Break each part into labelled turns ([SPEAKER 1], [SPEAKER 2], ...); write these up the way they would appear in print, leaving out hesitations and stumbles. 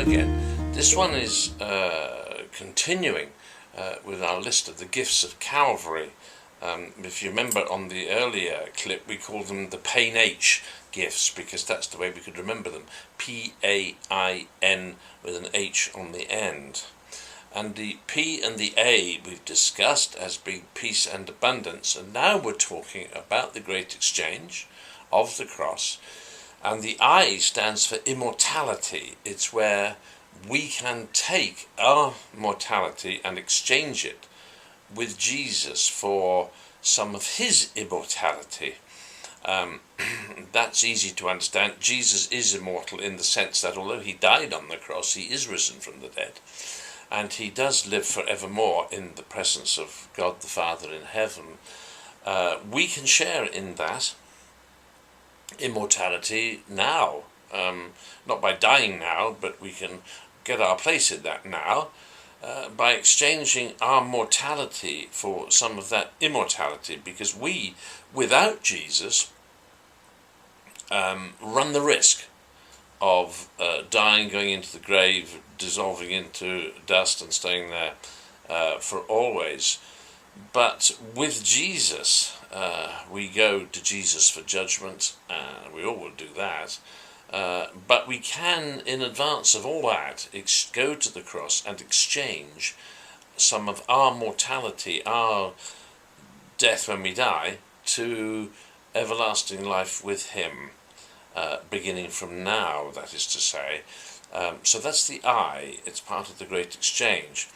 [SPEAKER 1] again. This one is continuing with our list of the gifts of Calvary. If you remember on the earlier clip, we called them the Pain H gifts because that's the way we could remember them. P-A-I-N with an H on the end. And the P and the A we've discussed as being peace and abundance, and now we're talking about the great exchange of the cross. And the I stands for immortality. It's where we can take our mortality and exchange it with Jesus for some of his immortality. That's easy to understand. Jesus is immortal in the sense that although he died on the cross, he is risen from the dead. And he does live forevermore in the presence of God the Father in heaven. We can share in that immortality now. Not by dying now, but we can get our place in that now by exchanging our mortality for some of that immortality, because we, without Jesus, run the risk of dying, going into the grave, dissolving into dust and staying there for always. But with Jesus, we go to Jesus for judgment, we all will do that, but we can, in advance of all that, go to the cross and exchange some of our mortality, our death when we die, to everlasting life with him, beginning from now, that is to say. So that's the I, it's part of the great exchange.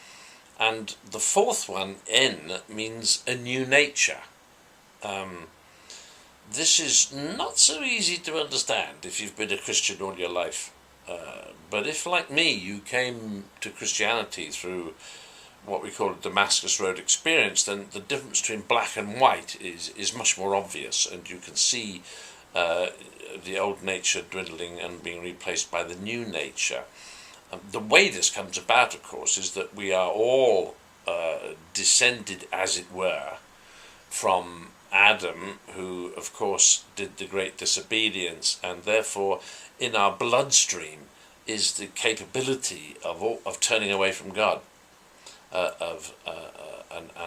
[SPEAKER 1] And the fourth one, N, means a new nature. This is not so easy to understand if you've been a Christian all your life. But if, like me, you came to Christianity through what we call a Damascus Road experience, then the difference between black and white is much more obvious, and you can see the old nature dwindling and being replaced by the new nature. The way this comes about, of course, is that we are all descended, as it were, from Adam, who, of course, did the great disobedience, and therefore in our bloodstream is the capability of turning away from God, and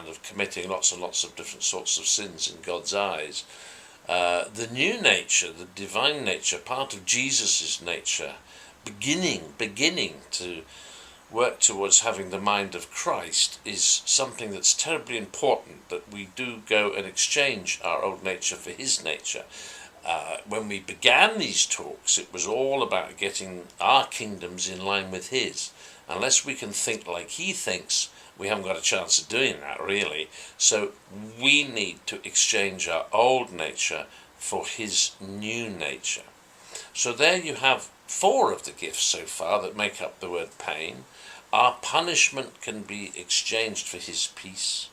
[SPEAKER 1] of committing lots and lots of different sorts of sins in God's eyes. The new nature, the divine nature, part of Jesus' nature, beginning to work towards having the mind of Christ, is something that's terribly important, that we do go and exchange our old nature for his nature. When we began these talks, it was all about getting our kingdoms in line with his. Unless we can think like he thinks, we haven't got a chance of doing that, really. So we need to exchange our old nature for his new nature. So there you have 4 of the gifts so far that make up the word pain. Our punishment can be exchanged for his peace.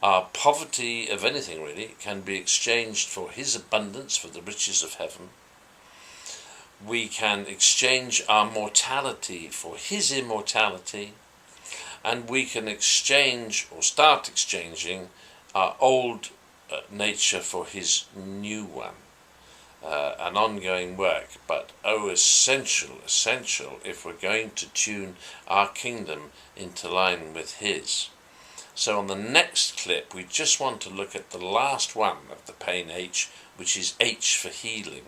[SPEAKER 1] Our poverty of anything, really, can be exchanged for his abundance, for the riches of heaven. We can exchange our mortality for his immortality. And we can exchange, or start exchanging, our old nature for his new one. An ongoing work, but essential if we're going to tune our kingdom into line with his. So on the next clip, we just want to look at the last one of the pain H, which is H for healing.